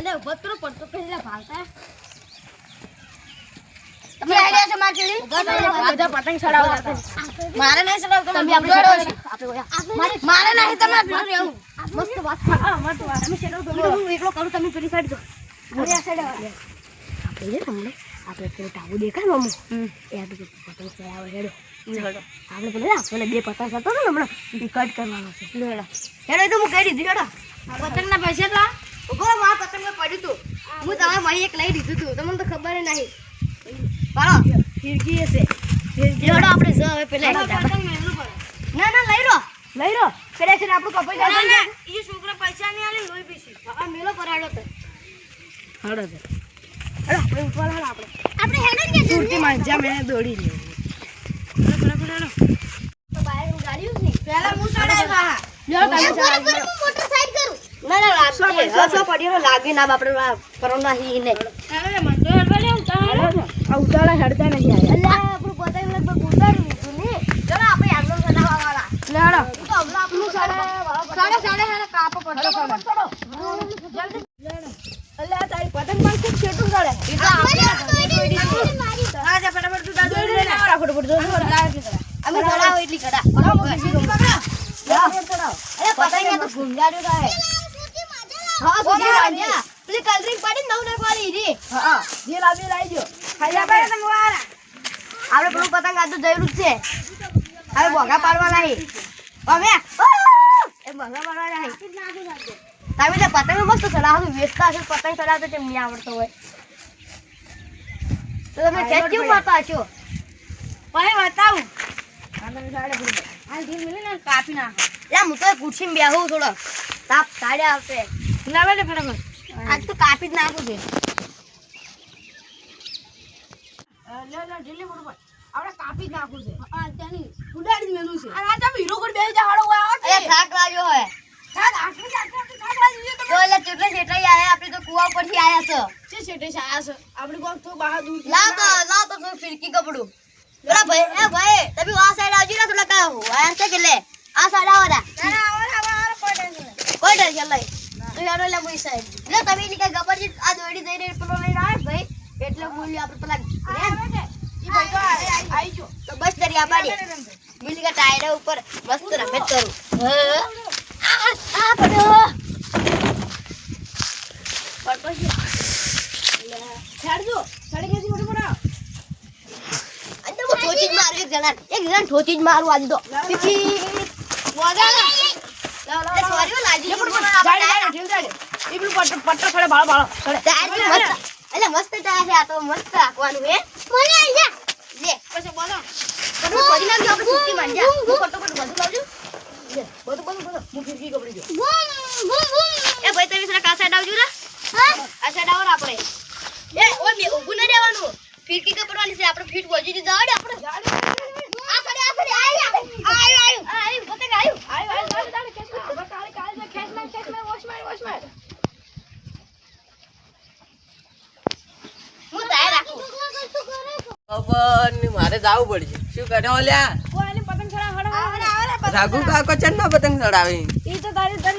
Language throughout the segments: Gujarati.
અલે ઉભો પડતો પહેલા ભાલતા તમે આઈડિયા છે માર ચડી બધા પતંગ ચડાવતા મારે નહીં ચડાવ તમે આપણે મારે નહીં તમારે પેલું રહેવું મસ્ત વાત હા મસ્ત વાત અમે ચડાવ હું એકલો કરું તમે પેલી સાઈડ જો અરે આ સાઈડ આપણે હમણે આપણે પેલો ટાબુ દેખાય ને અમુક એ આ પતંગ ચડાવે હેડો આપણે પેલો આપણે બે પતંગ કરતો ને હમણાં કટ કરવાનો છે હેડો તો હું કહી દીધું હેડો પતંગના પૈસા લા ઉભો મારા પતંગમાં પડ્યું તું હું તમારે મારી એક લઈ દીધું તું તમને તો ખબર નહીં પાડો ફિરકી હશે હેડો આપણે જ હવે પેલા ના ના લઈ લો પેલા છે આપણું કપાઈ જાય એ છોકરા પૈસા નહીં આલે લોહી પીસી આ મેલો કરાડો તો હડો છે અરે આપણે ઉઠવાના આપણે આપણે હેડો કે સુરતી માંજા મેં દોડી લે તો બહાર હું ગાડીઓ નહીં પહેલા હું ચડાવ્યા લ્યો તમે મોટર સાઈડ કરું ના ના લાગતો પડ્યો લાગી ના આપણે કરોના હી ને આ ઉતાળા હેડતા નહીં આયા અલ્લા આપણું પતંગ લગભગ ઉતારી દીધું ને ચલો આપણે આંદોલન ચડાવવા વાળા લે હડો તો હમણાં આપણું સાડે કાપો પડતો જલ્દી અલ્યા તારી પતંગ માં ખૂબ છેટું ચડે હા જા ફટાફટ તું દાદુ લઈને આવ રાખો પડતો અમે ચડાવો એટલી કડા અરે પતંગ તો ગુંજાડ્યો થાય હા સુજી રાજા પેલી કલરિંગ પડી નવ નવ વાળી રી હા જે લાવી લાવી દો ખાઈ આપણે આપણે પેલું પતંગ આ તો જરૂર છે હવે બોગા પાડવા નહીં અમે એ બોગા પાડવા નહીં તમે તો પતંગ મસ્ત ચડાવો વેચતા હશો પતંગ ચડાવતો તેમ નહીં આવડતો હોય તો તમે ટેસ્ટ કેવું મારતા છો ભાઈ બતાવું કાપી નાખો યા હું તો કુર્સીમાં બેહું થોડો તાપ સાડે આવશે લાવે ને ફટાફટ આજ તો કાપી જ નાખું છે જલ્દી ફટાફટ આપણે કાપી જ નાખું છે હા ત્યાંની ઉડાડી જ મેલું છે આ તમે હીરો કોડ બેહી જા હાડો આવો એ થાક લાગ્યો હે થાક લાગ્યો તો એટલે ચેટલે ચેટલે આયા આપણે તો કુવા પરથી આયા છે છેટે આયા છે આપણે કોક તો બહાર દૂર લાવ તો ફિરકી કપડું પેલા ભાઈ તમે આ સાઈડ આવજો ને થોડા કા આયા છે કે લે આ સાઈડ આવો રા કોઈ ટેન્શન નહીં તો યારો લે મુઈ સાઈડ લે તમે ની કઈ ગબરજી આ દોડી જઈને પેલો લઈને આવે ભાઈ એટલે બોલી આપણે પેલા ઈ ભાઈ તો આઈ જો તો બસ દરિયા પાડી મિલી કા ટાયર ઉપર મસ્ત રમેત કરું આ પડ્યો છાડજો છાડી ગઈ મોટો મોટો અંતે હું ઠોચી જ મારું એક જણા ઠોચી જ મારું આજ તો પીછી મોજા સોરી લાજી એ પેલું પટ્ટો છડે બાળો એટલે મસ્ત ટાયર છે આ તો મસ્ત રાખવાનું હે મને આઈ જા લે પછી બોલો તમે પડી નાખજો આપણે સુટ્ટી માંડ જા હું ફટોફટ બધું લાવજો લે બધું હું ફિરકી કપડી જો એ ભાઈ તમે જરા કા સાઈડ આવજો ને હા આ સાઈડ આવો આપણે એ ઓય મે ઊભું ન રહેવાનું ફિરકી કપડવાની છે આપણે ફીટ વજી દીધા આડે આપણે આ સાઈડ આયો પતંગ આયો હું તાય રાખું મારે જાવું પડશે શું કરે ઓલ્યા રાઘુ કાકો ચન ના પતંગ ચડાવે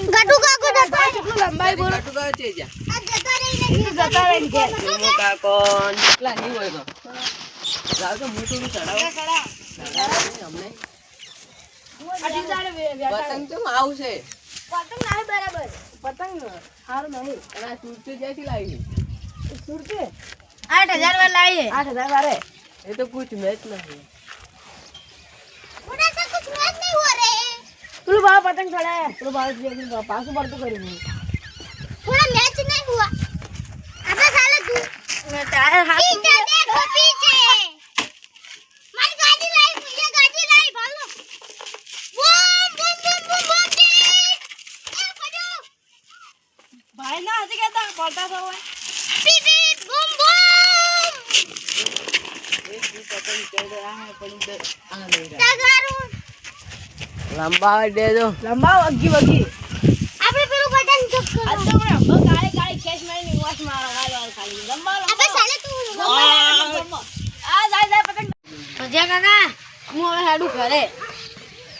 ગટુ કાકો કેટલું લંબાઈ બોલો રાઘુ કાકો છે જા આ જતા રહી ને રાઘુ કાકો કેટલા નહીં હોય તો જાવ તો મોટું ચડાવો અમને પતંગ તો આવશે પતંગ ના બરાબર પતંગ સારું નહીં અને આ સુરતી જ્યાંથી લાવી સુરતી 8000 વાર લાવીએ 8000 વારે એ તો કુછ મેચ નહીં ઉડા સે કુછ મેચ નહીં હો રહે પેલું ભાવ પતંગ ચડાય પેલું ભાવ પાછું પડતું કર્યું थोड़ा मैच नहीं हुआ अबे साले तू टायर हाथ पीछे देखो पीछे मारी गाड़ी लाई मुझे गाड़ी लाई भागो boom boom boom boom boom ए फटो ભાઈ ના હજી કેતા બોલતા છો पीप पीप बूम बूम એક બી પતંગ ચડે આ પણ આ લઈ રહ્યા તગારું લંબા દેજો લંબાવ અગી વગી આપણે પેલું બટન ચપ કરો આ તો મને કાળે કાળે ખેસ મારીને વોશ મારો વાલો ખાલી લંબાવ અબે સાલે તું આ જાય પતંગ તો જે કાકા હું હવે હેડું ઘરે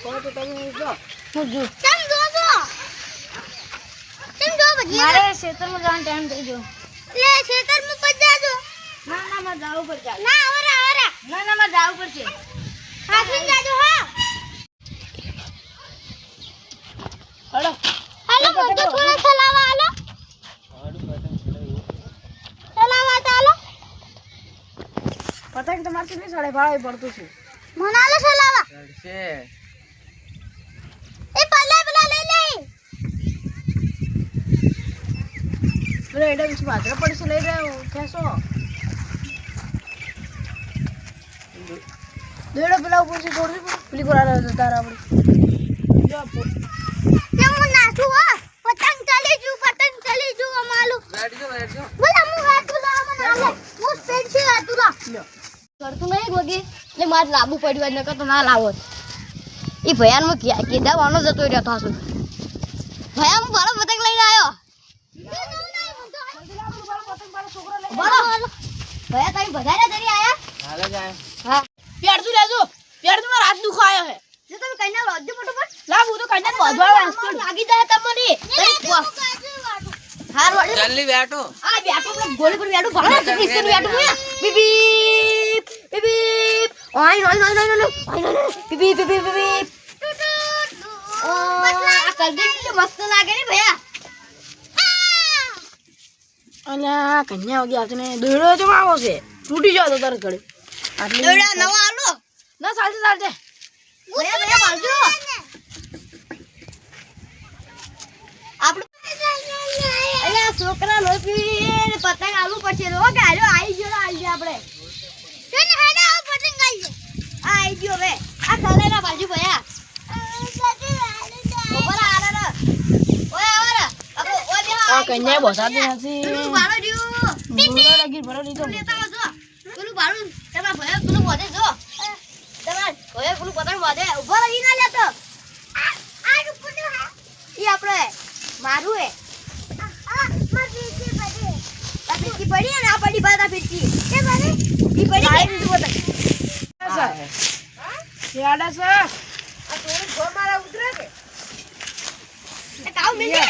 તો તમે જો હું જો તમ જો મારે ખેતરમાં જવાનો ટાઈમ થઈ ગયો લે ખેતરમાં પજ જાજો ના મારે જાવું પડશે ના આવરા ના મારે જાવું પડશે હાથીન જાજો હા હડો હાલો મોટો થોડા ચલાવા હાલો ચલાવા ચાલો પતંગ તમારથી નહીં સડે ભાવે પડતું છે મનાલો ચલાવા ચડશે એ પલ્લે પેલા લઈ લઈ પેલો એડા વિશે ભાદરા પડશે લઈ રહ્યો ખેસો દેડો પેલા ઉપર છે છોડ દે પેલી કોરા તારા આપણે જો કે હું નાચું હો પતંગ ચલી જુ અમાલું બેઠજો બોલા હું હાથ લા મનાલો હું સ્પેડ છે હાથ લા લ્યો કરતું નહીં ગોગી એટલે મારે લાબુ પડ્યું ન તો ના લાવો ઈ ભયાન માં કીધા વાનો જતો રહ્યો થાસો ભયા હું બાળો પતંગ લઈને આવ્યો બોલો ભયા તમે બધારે ધરી આયા હાલે જાય હા પેડતું લેજો પેડતું મારા હાથ દુખાયો હે જો તમે કઈ ના રોજો ફટાફટ લાવ હું તો કન્યા વધવા વાંચતો લાગી જાય તમને હાર વાડે જલ્દી બેઠો આ બેઠો આપણે ગોળી પર બેઠો ભાડો જલ્દી ઇસકે બેઠો બીપ બીપ ઓય નો બીપ બીપ આ કલદી મસ્ત લાગે ને ભયા અલ્યા કન્યા વગી આવતો ને દોડો તો આવો છે તૂટી જાવ તો તરત ઘડે આટલી દોડા નવા આલો ના ચાલશે ભયા ભયા બાજુ આપણે અલ્યા છોકરા લોપી પતંગ આલુ પછી રો ગાડ્યો આવી ગયો આપણે કેને હેડા આવ પતંગ આઈ આઈ ગયો હવે આ કલેના બાજુ ભયા ઉપર આરા ઓય આરા આપણે ઓય આ કન્યા બોસાતી નથી પેલું બાળો દીયો દોડો લગી ભરો દીધો લેતા આવજો પેલું બાળો તમારા ભયા પેલું વધે જો તમારા ભયા પેલું પતંગ વધે ઉભો રહી ના લેતો આ રૂપડો હે ઈ આપણે મારું હે આ ફીરકી પડી અને આ પડી બાદા ફીરકી એ બને ઈ પડી આઈ દીધું પતંગ સર યાડા સર આ થોડી ગો મારા ઉતરે કે એ કાવ મિલે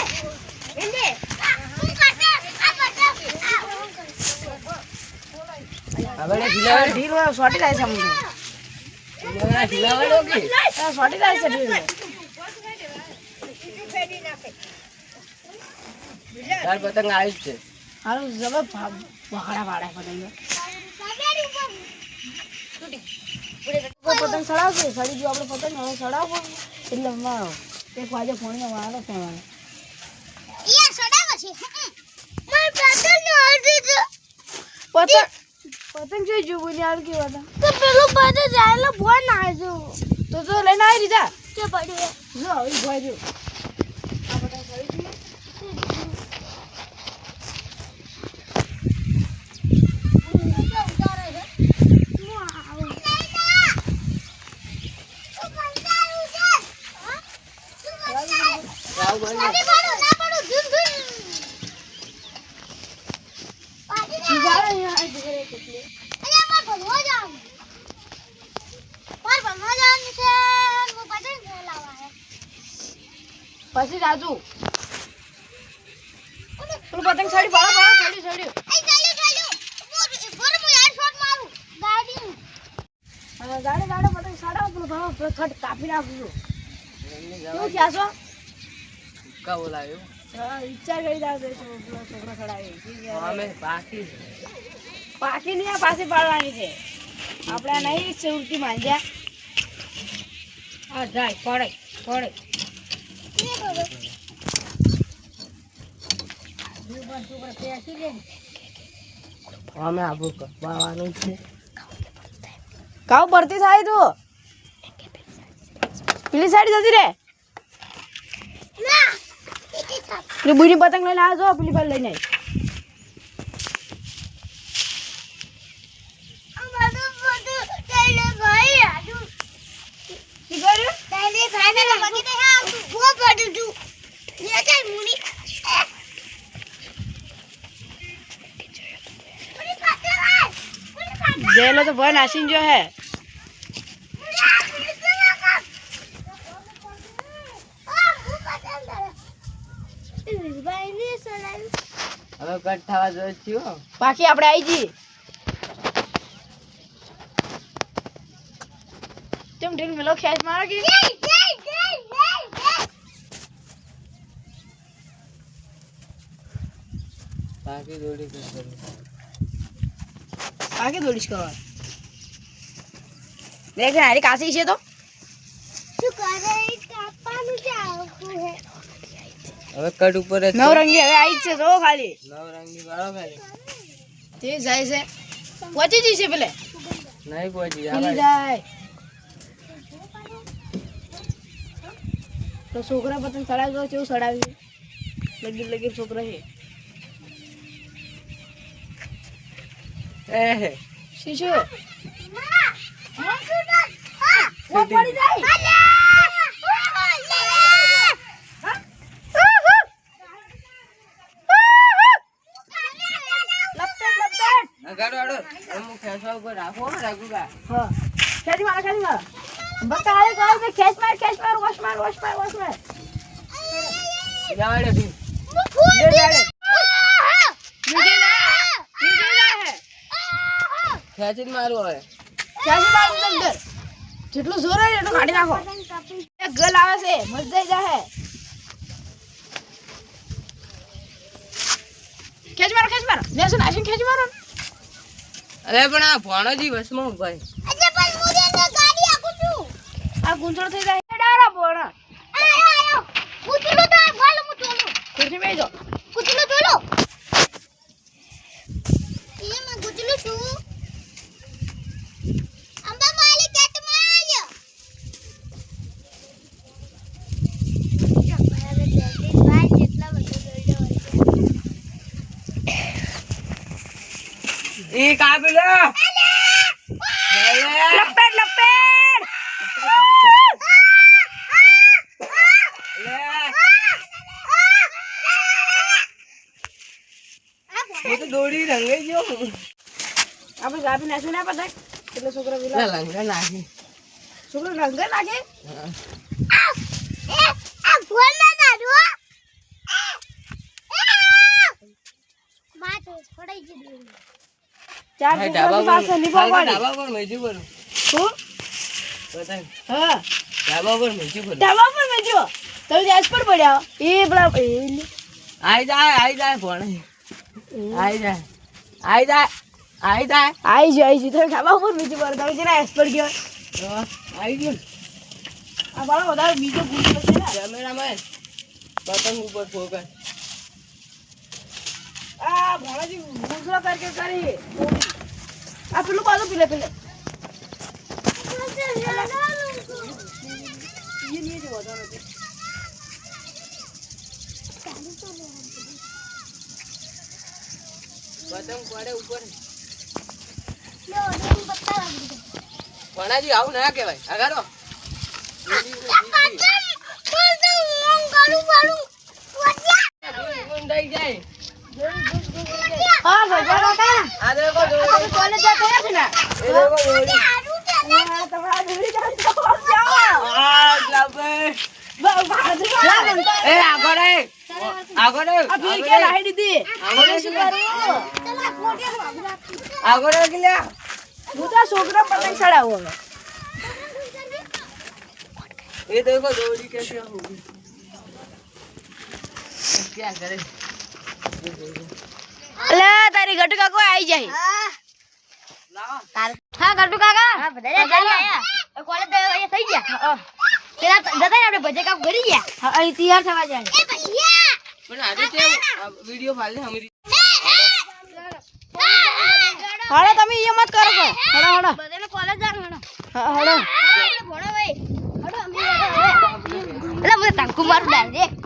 મિલે હું કાટે આ પટે હવે ખીલાવે ઢીલ હોય સોટી જાય છે મુંડો ખીલાવે ડો કે સોટી જાય છે ઢીલ તાર પતંગ આવી છે હારું જબર બહાડા વાડા પતંગ પતંગ સડાવશે સડી ગયો આપણે પતંગ હવે સડાવવો એટલે મારો એક વાગે ફોન મારો કહેવાનો ઈ સડાવા છે માર પતંગ નો અડધી છે પતંગ જોઈ જો બોલી આવી કે વાતા તો પેલું પતંગ જાયલો ફોન આવજો તો લઈને આવી દીધા કે પડ્યું જો ઈ ભોય જો આ પતંગ સડી ગઈ રાવ બને પછી રાજુ પેલું પતંગ સડી પાડો સડ્યું ગાડે પતંગ સડાવ પેલું ભાવ ખટ કાપી નાખું શું ક્યાં કા બોલાયો વિચાર કરી દાવ છોકરો સડાવે અમે બાકી પાકી ની પાછી પાડવાની છે આપણે નહીં સુરતી માંજ્યા આ જાય પડે અમે આબુ કરવાનું છે કાવ પડતી થાય તું પેલી સાઈડ જતી રે પેલી બુરી પતંગ લઈને આવજો પેલી પર લઈને જેલો તો ભય નાસીને જો હે ભાઈ કટ થવા જો થયો બાકી આપણે આવી જઈએ તેમ ઢીલ મેલો ખેંચ મારો કે બાકી દોડી કર બાકી દોડીશ કરવા દેખ હારી કાસી છે તો હવે કટ ઉપર જ છે. નવરંગી હવે આવી જ છે જો ખાલી નવરંગી વાળો ખાલી તે જાય છે પહોંચી જશે પેલે નહીં પહોંચી પેલી આવે જાય તો છોકરા પતંગ ચડાવ્યો કેવું ચડાવ્યું લગી લગી છોકરા છે એ શીશુ ગાડો આડો અમુક ખેંચવા ઉપર રાખો રાખુગા હા ખેંચી મારો બકા આલે કહે છે ખેંચ માર વોશ માર જાવાડે ભી ખેંચી મારું હવે જેટલું જોર હોય એટલું કાઢી નાખો એક ગલ આવે છે મજા જાય ખેંચ મારો લેસન આશીન ખેંચ મારો અરે પણ આ ભણોજી વસમાં ઉભા છે. આ ગુંચળ થઈ જાય ડારા બોણા ખુરશી બેસો એ કાપલો લપેટ હું તો દોડી રંગાઈ ગયો આપણે ગાપી નાખી ના પતા એટલે છોકરા વિલા લંગા નાખી છોકરા રંગ નાખે ચાર છોકરા પાસે નીકળો પાડી ડાબા પર મેજી પર શું પતંગ હા ડાબા પર મેજી પર ડાબા પર મેજો તમે જાસ પર પડ્યા એ પેલા આઈ જાય ભણે આઈ જાય આઈ જાય તો ડાબા પર મેજો પર તમે જરા એસ પર ગયો આવી ગયો આ બાળો વધારે બીજો ગુંચો છે ને કેમેરામેન પતંગ ઉપર ફોકસ આ ભણાજી ગુંચલો કરકે કરી આ પેલું બાજુ પેલે એ નહીં જો વધારે પતંગ પડે ઉપર ભણાજી આવું ના કહેવાય આગારો જાય હા ભાઈ કાકા આ દેખો આપણે કોલેજ જતા નથી ને એ દેખો દોડી હા તમારા દૂરી જાઓ આ લાવે એ આગળ આ ભીડ કે લાહી દીધી હવે શું કરું આગળ કે લ્યા હું તો છોકરા પતંગ ચડાવું હવે ये देखो दौड़ी कैसे होगी क्या करे અલે તારી ગટુ કાકો આવી જાય लावा હા ગટુ કાકા હા બધા આયા કોલેજ થઈ ગયા પેલા જતા ને આપણે ભજે કામ કરી ગયા હા અહીં તૈયાર થવા જાય पण आधे ते वीडियो फाड़ले हमारी હાલો તમે એ મત કરો કે હડો બધાને કોલેજ જવાનું હા હડો ભણો ભાઈ હડો અમે એટલે મને તંકુ મારું ડાયરેક્ટ